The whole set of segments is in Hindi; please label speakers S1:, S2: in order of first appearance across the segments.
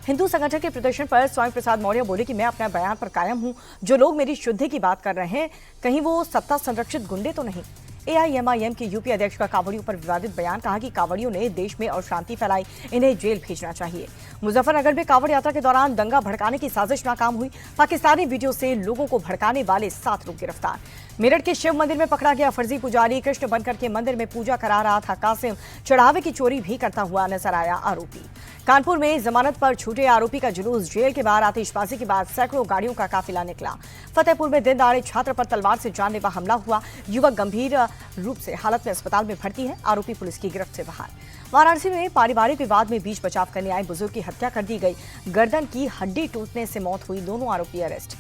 S1: हिंदू संगठन के प्रदर्शन पर स्वामी प्रसाद मौर्य बोले कि मैं अपना बयान पर कायम हूं। जो लोग मेरी शुद्धि की बात कर रहे हैं, कहीं वो सत्ता संरक्षित गुंडे तो नहीं। एआईएमआईएम के यूपी अध्यक्ष का कांवड़ियों पर विवादित बयान, कहा कि कांवड़ियों ने देश में अशांति फैलाई, इन्हें जेल भेजना चाहिए। मुजफ्फरनगर में कांवड़ यात्रा के दौरान दंगा भड़काने की साजिश नाकाम हुई। पाकिस्तानी वीडियो से लोगों को भड़काने वाले 7 लोग गिरफ्तार। मेरठ के शिव मंदिर में पकड़ा गया फर्जी पुजारी। कृष्ण बनकर के मंदिर में पूजा करा रहा था कासिम, चढ़ावे की चोरी भी करता हुआ नजर आया आरोपी। कानपुर में जमानत पर छूटे आरोपी का जुलूस, जेल के बाहर आतिशबाजी के बाद सैकड़ों गाड़ियों का काफिला निकला। फतेहपुर में दिन दहाड़े छात्र पर तलवार से जानलेवा हमला हुआ। युवक गंभीर रूप से हालत में अस्पताल में भर्ती है, आरोपी पुलिस की गिरफ्त से बाहर। वाराणसी में पारिवारिक विवाद में बीच बचाव करने आए बुजुर्ग की हत्या कर दी गई। गर्दन की हड्डी टूटने से मौत हुई, दोनों आरोपी अरेस्ट।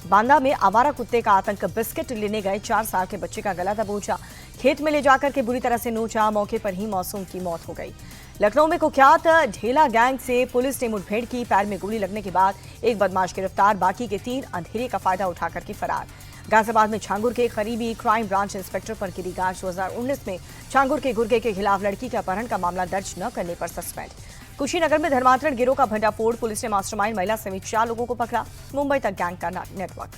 S1: बांदा में आवारा कुत्ते का आतंक, बिस्किट लेने गए 4 साल के बच्चे का गला दबोचा, खेत में ले जाकर के बुरी तरह से नोचा, मौके पर ही मासूम की मौत हो गई। लखनऊ में कुख्यात ढेला गैंग से पुलिस ने मुठभेड़ की, पैर में गोली लगने के बाद एक बदमाश गिरफ्तार, बाकी के 3 अंधेरे का फायदा उठाकर के फरार। गाजियाबाद में छांगुर के करीबी क्राइम ब्रांच इंस्पेक्टर पर गिरी गाज, 2019 में छांगुर के गुर्गे के खिलाफ लड़की के अपहरण का मामला दर्ज न करने पर सस्पेंड। कुशीनगर में धर्मांतरण गिरोह का भंडाफोड़, पुलिस ने मास्टरमाइंड महिला समेत 4 लोगों को पकड़ा, मुंबई तक गैंग का नेटवर्क।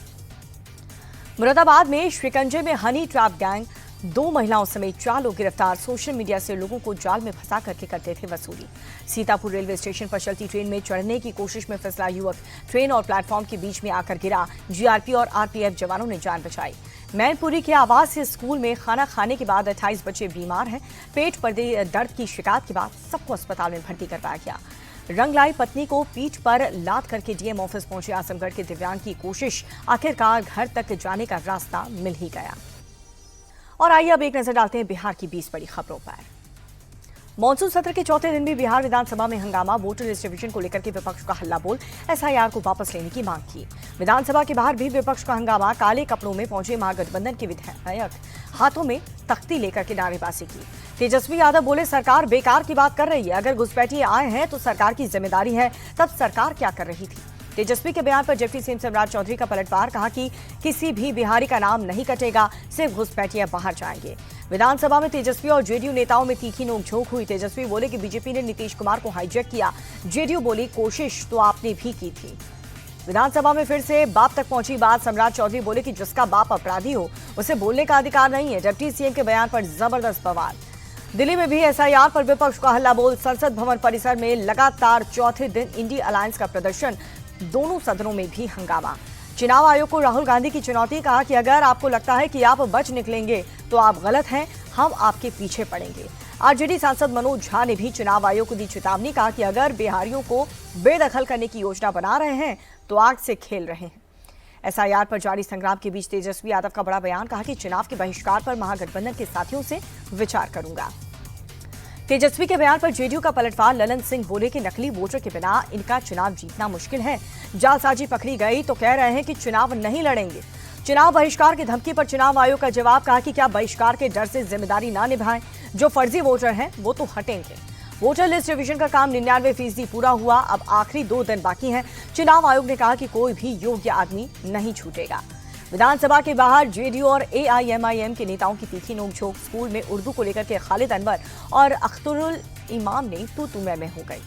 S1: मुरादाबाद में शिकंजे में हनी ट्रैप गैंग, 2 महिलाओं समेत 4 लोग गिरफ्तार। सोशल मीडिया से लोगों को जाल में फंसा करके करते थे वसूली। सीतापुर रेलवे स्टेशन पर चलती ट्रेन में चढ़ने की कोशिश में फिसला युवक, ट्रेन और प्लेटफॉर्म के बीच में आकर गिरा। जीआरपी और आरपीएफ जवानों ने जान बचाई। मैनपुरी के आवासीय स्कूल में खाना खाने के बाद 28 बच्चे बीमार हैं। पेट पर दर्द की शिकायत के बाद सबको अस्पताल में भर्ती करवाया गया। रंग लाई पत्नी को पीठ पर लाद करके डीएम ऑफिस पहुंचे आजमगढ़ के दिव्यांग की कोशिश, आखिरकार घर तक जाने का रास्ता मिल ही गया। और आइए अब एक नजर डालते हैं बिहार की 20 बड़ी खबरों पर। मॉनसून सत्र के चौथे दिन भी बिहार विधानसभा में हंगामा, वोटर लिस्ट रिवीजन को लेकर के विपक्ष का हल्ला बोल, एसआईआर को वापस लेने की मांग की। विधानसभा के बाहर भी विपक्ष का हंगामा, काले कपड़ों में पहुंचे महागठबंधन के विधायक, हाथों में तख्ती लेकर के नारेबाजी की। तेजस्वी यादव बोले, सरकार बेकार की बात कर रही है, अगर घुसपैठिए आए हैं तो सरकार की जिम्मेदारी है, तब सरकार क्या कर रही थी। तेजस्वी के बयान पर डिप्टी सीएम सम्राट चौधरी का पलटवार, कहा कि किसी भी बिहारी का नाम नहीं कटेगा, सिर्फ घुसपैठिए बाहर जाएंगे। विधानसभा में तेजस्वी और जेडीयू नेताओं में तीखी नोकझोंक हुई। तेजस्वी बोले कि बीजेपी ने नीतीश कुमार को हाईजैक किया। जेडीयू बोली, कोशिश तो आपने भी की थी। विधानसभा में फिर से बाप तक पहुंची बात। सम्राट चौधरी बोले कि जिसका बाप अपराधी हो उसे बोलने का अधिकार नहीं है। डिप्टी सीएम के बयान पर जबरदस्त बवाल। दिल्ली में भी एसआईआर पर विपक्ष का हल्ला बोल। संसद भवन परिसर में लगातार चौथे दिन इंडी अलायंस का प्रदर्शन, दोनों सदनों में भी हंगामा। चुनाव आयोग को राहुल गांधी की चुनौती, कहा कि अगर आपको लगता है कि आप बच निकलेंगे तो आप गलत हैं, हम आपके पीछे पड़ेंगे। आरजेडी सांसद मनोज झा ने भी चुनाव आयोग को दी चेतावनी, कहा कि अगर बिहारियों को बेदखल करने की योजना बना रहे हैं तो आग से खेल रहे हैं। एसआईआर पर जारी संग्राम के बीच तेजस्वी यादव का बड़ा बयान, कहा कि चुनाव के बहिष्कार पर महागठबंधन के साथियों से विचार करूंगा। तेजस्वी के बयान पर जेडीयू का पलटवार। ललन सिंह बोले कि नकली वोटर के बिना इनका चुनाव जीतना मुश्किल है। जालसाजी पकड़ी गई तो कह रहे हैं कि चुनाव नहीं लड़ेंगे। चुनाव बहिष्कार की धमकी पर चुनाव आयोग का जवाब, कहा कि क्या बहिष्कार के डर से जिम्मेदारी ना निभाएं, जो फर्जी वोटर हैं वो तो हटेंगे। वोटर लिस्ट रिवीजन का काम 99% पूरा हुआ, अब आखिरी 2 दिन बाकी हैं। चुनाव आयोग ने कहा कि कोई भी योग्य आदमी नहीं छूटेगा। विधानसभा के बाहर जेडीयू और एआईएमआईएम के नेताओं की तीखी नोकझोंक। स्कूल में उर्दू को लेकर के खालिद अनवर और अख्तरुल इमाम ने तू में हो गई।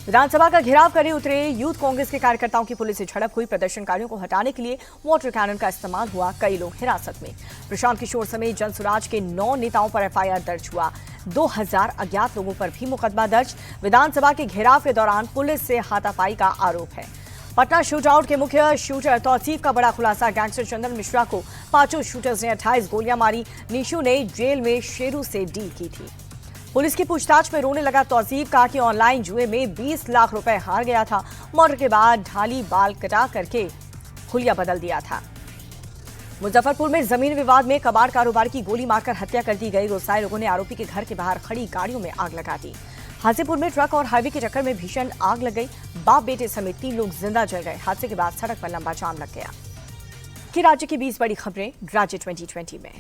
S1: विधानसभा का घेराव करे उतरे यूथ कांग्रेस के कार्यकर्ताओं की पुलिस से झड़प हुई। प्रदर्शनकारियों को हटाने के लिए वाटर कैनन का इस्तेमाल हुआ, कई लोग हिरासत में। प्रशांत किशोर समेत जनसुराज के 9 नेताओं पर एफआईआर दर्ज हुआ। 2000 अज्ञात लोगों पर भी मुकदमा दर्ज। विधानसभा के घेराव के दौरान पुलिस से हाथापाई का आरोप है। पटना शूटआउट के मुख्य शूटर तौसीफ का बड़ा खुलासा, गैंगस्टर चंदन मिश्रा को 5 शूटर्स ने 28 गोलियां मारी। निशु ने जेल में शेरू से डील की थी। पुलिस की पूछताछ में रोने लगा तौसीफ, कहा कि ऑनलाइन जुए में 20 लाख रुपए हार गया था। मर्डर के बाद ढाली बाल कटा करके हुलिया बदल दिया था। मुजफ्फरपुर में जमीन विवाद में कबाड़ कारोबार की गोली मारकर हत्या कर दी गई। गुस्साए लोगों ने आरोपी के घर के बाहर खड़ी गाड़ियों में आग लगा दी। हाजीपुर में ट्रक और हाईवे के चक्कर में भीषण आग लग गई। बाप बेटे समेत 3 लोग जिंदा जल गए। हादसे के बाद सड़क पर लंबा जाम लग गया। कि राज्य की 20 बड़ी खबरें राज्य 2020 में।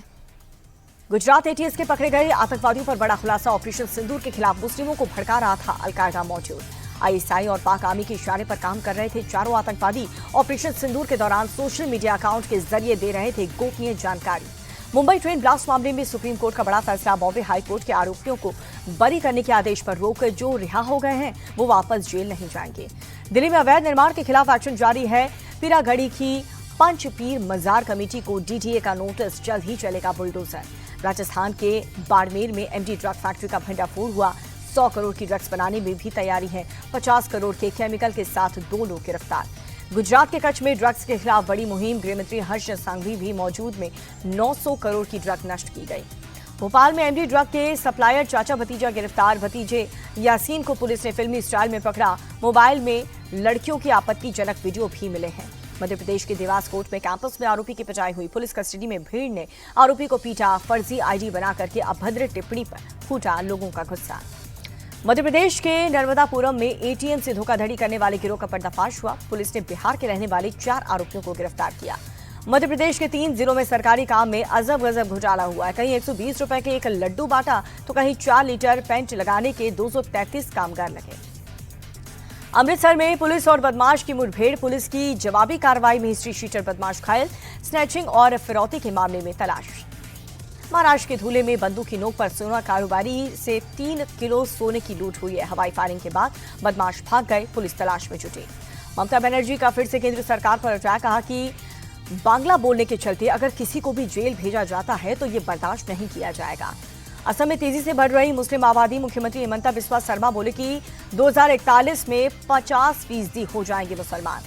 S1: गुजरात एटीएस के पकड़े गए आतंकवादियों पर बड़ा खुलासा। ऑपरेशन सिंदूर के खिलाफ मुस्लिमों को भड़का रहा था अलकायदा मौजूद। आईएसआई और पाक आर्मी के इशारे पर काम कर रहे थे चारों आतंकवादी। ऑपरेशन सिंदूर के दौरान सोशल मीडिया अकाउंट के जरिए दे रहे थे गोपनीय जानकारी। मुंबई ट्रेन ब्लास्ट मामले में सुप्रीम कोर्ट का बड़ा फैसला। बॉम्बे हाई कोर्ट के आरोपियों को बरी करने के आदेश पर रोक। जो रिहा हो गए हैं वो वापस जेल नहीं जाएंगे। दिल्ली में अवैध निर्माण के खिलाफ एक्शन जारी है। पीरागढ़ी की पंच पीर मजार कमेटी को डीडीए का नोटिस, जल्द ही चलेगा बुलडोजर। राजस्थान के बाड़मेर में एमडी ड्रग फैक्ट्री का भंडाफोड़ हुआ। 100 करोड़ की ड्रग्स बनाने में भी तैयारी है। 50 करोड़ के केमिकल के साथ 2 लोग गिरफ्तार। गुजरात के कच्छ में ड्रग्स के खिलाफ बड़ी मुहिम। गृहमंत्री हर्ष संघवी भी मौजूद में 900 करोड़ की ड्रग नष्ट की गई। भोपाल में एमडी ड्रग के सप्लायर चाचा भतीजा गिरफ्तार। भतीजे यासीन को पुलिस ने फिल्मी स्टाइल में पकड़ा। मोबाइल में लड़कियों की आपत्तिजनक वीडियो भी मिले हैं। मध्य प्रदेश के देवास कोर्ट में कैंपस में आरोपी की पिटाई हुई। पुलिस कस्टडी में भीड़ ने आरोपी को पीटा। फर्जी आईडी बना करके अभद्र टिप्पणी पर फूटा लोगों का गुस्सा। मध्य प्रदेश के नर्मदापुरम में एटीएम से धोखाधड़ी करने वाले गिरोह का पर्दाफाश हुआ। पुलिस ने बिहार के रहने वाले 4 आरोपियों को गिरफ्तार किया। मध्य प्रदेश के 3 जिलों में सरकारी काम में अजब गजब घोटाला हुआ है। कहीं 120 रुपए के एक लड्डू बांटा तो कहीं 4 लीटर पेंट लगाने के 233 कामगार लगे। अमृतसर में पुलिस और बदमाश की मुठभेड़। पुलिस की जवाबी कार्रवाई में हिस्ट्री शीटर बदमाश घायल। स्नैचिंग और फिरौती के मामले में तलाश। महाराष्ट्र के धूले में बंदूक की नोक पर सोना कारोबारी से 3 किलो सोने की लूट हुई है। हवाई फायरिंग के बाद बदमाश भाग गए। पुलिस तलाश में जुटी। ममता बनर्जी का फिर से केंद्र सरकार पर अटैक। कहा कि बांग्ला बोलने के चलते अगर किसी को भी जेल भेजा जाता है तो ये बर्दाश्त नहीं किया जाएगा। असम में तेजी से बढ़ रही मुस्लिम आबादी। मुख्यमंत्री हिमंता बिस्वा शर्मा बोले कि 2041 में 50% हो जाएंगे मुसलमान।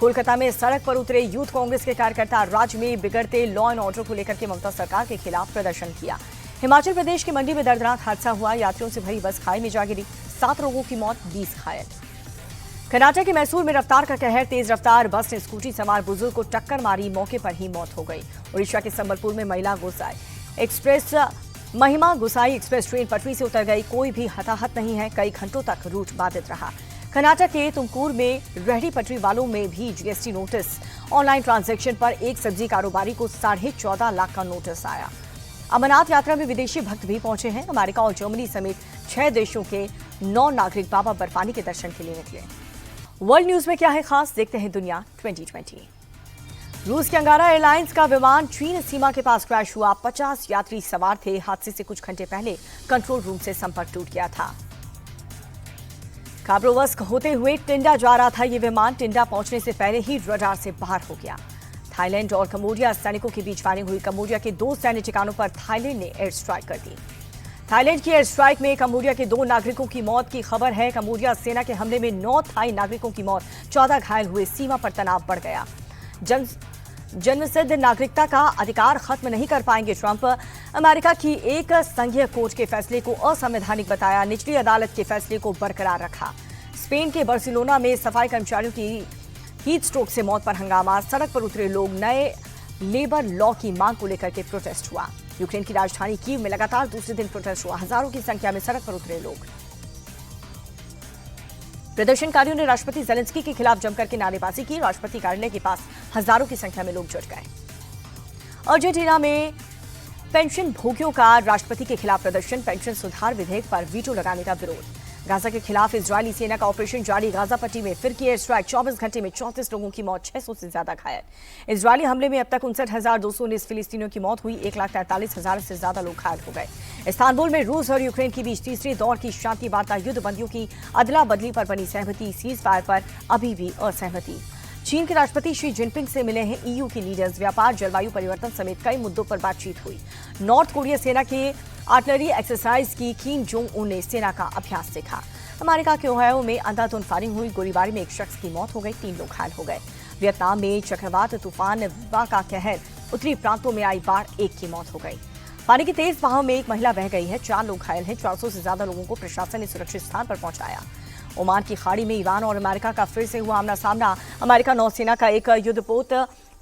S1: कोलकाता में सड़क पर उतरे यूथ कांग्रेस के कार्यकर्ता। राज्य में बिगड़ते लॉ एंड ऑर्डर को लेकर के ममता सरकार के खिलाफ प्रदर्शन किया। हिमाचल प्रदेश के मंडी में दर्दनाक हादसा हुआ। यात्रियों से भरी बस खाई में जा गिरी। 7 लोगों की मौत, 20 घायल। कर्नाटक के मैसूर में रफ्तार का कहर। तेज रफ्तार बस ने स्कूटी सवार बुजुर्ग को टक्कर मारी। मौके पर ही मौत हो गई। उड़ीसा के संबलपुर में महिमा गुसाई एक्सप्रेस ट्रेन पटरी से उतर गई। कोई भी हताहत नहीं है। कई घंटों तक रूट बाधित रहा। कर्नाटक के तुमकुर में रेहड़ी पटरी वालों में भी जीएसटी नोटिस। ऑनलाइन ट्रांजैक्शन पर एक सब्जी कारोबारी को 14.5 लाख का नोटिस आया। अमरनाथ यात्रा में विदेशी भक्त भी पहुंचे हैं। अमेरिका और जर्मनी समेत 6 देशों के 9 नागरिक बाबा बर्फानी के दर्शन के लिए निकले। वर्ल्ड न्यूज में क्या है खास, देखते हैं दुनिया 2020। रूस के अंगारा एयरलाइंस का विमान चीन सीमा के पास क्रैश हुआ। 50 यात्री सवार थे। हादसे से कुछ घंटे पहले कंट्रोल रूम से संपर्क टूट गया था। खाबरोवस्क होते हुए टिंडा जा रहा था ये विमान। टिंडा पहुंचने से पहले ही रडार से बाहर हो गया। थाईलैंड और कम्बोडिया सैनिकों के बीच फायरिंग हुई। कम्बोडिया के 2 सैन्य ठिकानों पर थाईलैंड ने एयर स्ट्राइक कर दी। थाईलैंड की एयर स्ट्राइक में कम्बोडिया के 2 नागरिकों की मौत की खबर है। कम्बोडिया सेना के हमले में 9 थाई नागरिकों की मौत, 14 घायल हुए। सीमा पर तनाव बढ़ गया। जन्मसिद्ध नागरिकता का अधिकार खत्म नहीं कर पाएंगे ट्रंप। अमेरिका की एक संघीय कोर्ट के फैसले को असंवैधानिक बताया। निचली अदालत के फैसले को बरकरार रखा। स्पेन के बार्सिलोना में सफाई कर्मचारियों की हीट स्ट्रोक से मौत पर हंगामा। सड़क पर उतरे लोग। नए लेबर लॉ की मांग को लेकर के प्रोटेस्ट हुआ। यूक्रेन की राजधानी कीव में लगातार दूसरे दिन प्रोटेस्ट हुआ। हजारों की संख्या में सड़क पर उतरे लोग। प्रदर्शनकारियों ने राष्ट्रपति जेलेंस्की के खिलाफ जमकर के नारेबाजी की। राष्ट्रपति कार्यालय के पास हजारों की संख्या में लोग जुट गए। अर्जेंटीना में पेंशन भोगियों का राष्ट्रपति के खिलाफ प्रदर्शन। पेंशन सुधार विधेयक पर वीटो लगाने का विरोध। गाजा के खिलाफ इजरायली सेना का ऑपरेशन जारी। गाजा पट्टी में फिर की एयर स्ट्राइक। 24 घंटे में 34 लोगों की मौत, 600 से ज्यादा घायल। इजरायली हमले में अब तक 59,219 फिलिस्तीनियों की मौत हुई। 1,43,000 से ज्यादा लोग घायल हो गए। इस्तांबुल में रूस और यूक्रेन के बीच तीसरे दौर की शांति वार्ता। युद्धबंदियों की अदला बदली पर बनी सहमति। सीज फायर पर अभी भी असहमति। चीन के राष्ट्रपति शी जिनपिंग से मिले हैं ईयू के लीडर्स। व्यापार, जलवायु परिवर्तन समेत कई मुद्दों पर बातचीत हुई। नॉर्थ कोरिया सेना के आर्टिलरी एक्सरसाइज की किम जोंग उन ने सेना का अभ्यास देखा। अमेरिका के ओहायो में अंधाधुंध फायरिंग हुई। गोलीबारी में एक शख्स की मौत हो गई, 3 लोग घायल हो गए। वियतनाम में चक्रवात तूफान वा का कहर। उत्तरी प्रांतों में आई बाढ़, 1 की मौत हो गई। पानी की तेज बहाव में एक महिला बह गई है, 4 लोग घायल हैं। 400 से ज्यादा लोगों को प्रशासन ने सुरक्षित स्थान पर पहुंचाया। ओमान की खाड़ी में ईरान और अमेरिका का फिर से हुआ आमना सामना। अमेरिका नौसेना का एक युद्धपोत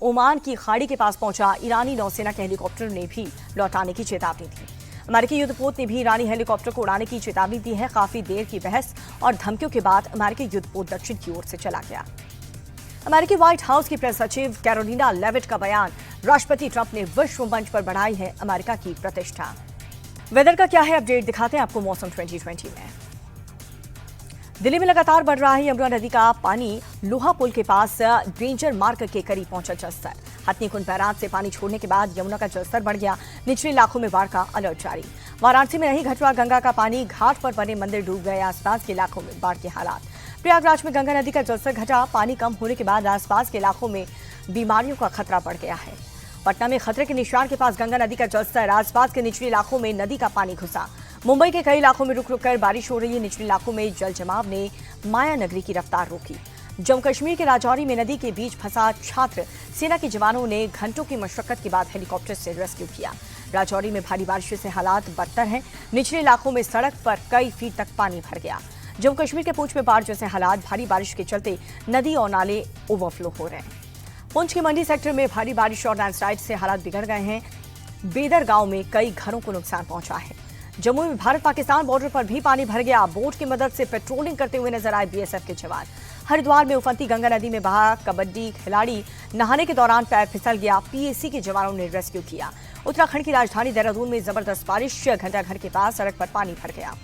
S1: ओमान की खाड़ी के पास पहुंचा। ईरानी नौसेना के हेलीकॉप्टर ने भी लौटाने की चेतावनी दी। अमेरिकी युद्धपोत ने भी ईरानी हेलीकॉप्टर को उड़ाने की चेतावनी दी है। काफी देर की बहस और धमकियों के बाद अमेरिकी युद्धपोत दक्षिण की ओर से चला गया। अमेरिकी व्हाइट हाउस की प्रेस सचिव कैरोलिना लेविट का बयान। राष्ट्रपति ट्रंप ने विश्व मंच पर बढ़ाई है अमेरिका की प्रतिष्ठा। वेदर का क्या है अपडेट, दिखाते हैं आपको मौसम 2020 में। दिल्ली में लगातार बढ़ रहा है यमुना नदी का पानी। लोहा पुल के पास डेंजर मार्क के करीब पहुंचा जलस्तर। हथनीकुंड बैराज से पानी छोड़ने के बाद यमुना का जलस्तर बढ़ गया। निचले इलाकों में बाढ़ का अलर्ट जारी। वाराणसी में नहीं घटवा गंगा का पानी, घाट पर बने मंदिर डूब गए। आसपास के इलाकों में बाढ़ के हालात। प्रयागराज में गंगा नदी का जलस्तर घटा। पानी कम होने के बाद आसपास के इलाकों में बीमारियों का खतरा बढ़ गया है। पटना में खतरे के निशान के पास गंगा नदी का जलस्तर, आसपास के निचले इलाकों में नदी का पानी घुसा। मुंबई के कई इलाकों में रुक रुक कर बारिश हो रही है। निचले इलाकों में जल जमाव ने माया नगरी की रफ्तार रोकी। जम्मू कश्मीर के राजौरी में नदी के बीच फंसा छात्र, सेना के जवानों ने घंटों की मशक्कत के बाद हेलीकॉप्टर से रेस्क्यू किया। राजौरी में भारी बारिश से हालात बदतर हैं। निचले इलाकों में सड़क पर कई फीट तक पानी भर गया। जम्मू कश्मीर के पूंछ में बाढ़ जैसे हालात, भारी बारिश के चलते नदी और नाले ओवरफ्लो हो रहे हैं। पुंछ के मंडी सेक्टर में भारी बारिश और लैंडस्लाइड से हालात बिगड़ गए हैं। बेदर गांव में कई घरों को नुकसान पहुंचा है। जम्मू में भारत पाकिस्तान बॉर्डर पर भी पानी भर गया। बोट की मदद से पेट्रोलिंग करते हुए नजर आए बीएसएफ के जवान। हरिद्वार में उफनती गंगा नदी में बहा कबड्डी खिलाड़ी नहाने के दौरान पैर फिसल गया। पीएसी के जवानों ने रेस्क्यू किया। उत्तराखंड की राजधानी देहरादून में जबरदस्त बारिश, घंटाघर के पास सड़क पर पानी भर गया।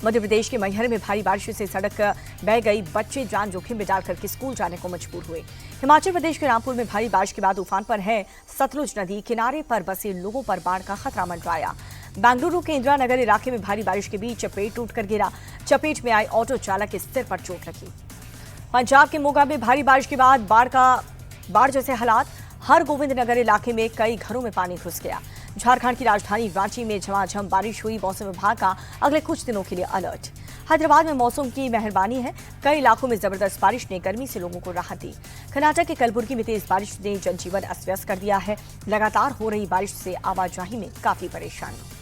S1: मध्य प्रदेश के मैहर में भारी बारिश से सड़क बह गई। बच्चे जान जोखिम में डालकर स्कूल जाने को मजबूर हुए। हिमाचल प्रदेश के रामपुर में भारी बारिश के बाद उफान पर है सतलुज नदी। किनारे पर बसे लोगों पर बाढ़ का खतरा मंडराया। बेंगलुरु के इंदिरा नगर इलाके में भारी बारिश के बीच पेड़ टूटकर गिरा। चपेट में आए ऑटो चालक के सिर पर चोट लगी। पंजाब के मोगा में भारी बारिश के बाद बाढ़ जैसे हालात। हर गोविंद नगर इलाके में कई घरों में पानी घुस गया। झारखंड की राजधानी रांची में झमाझम बारिश हुई। मौसम विभाग का अगले कुछ दिनों के लिए अलर्ट। हैदराबाद में मौसम की मेहरबानी है। कई इलाकों में जबरदस्त बारिश ने गर्मी से लोगों को राहत दी। कर्नाटक के कलबुर्गी में तेज बारिश ने जनजीवन अस्त व्यस्त कर दिया है। लगातार हो रही बारिश से आवाजाही में काफी परेशानी।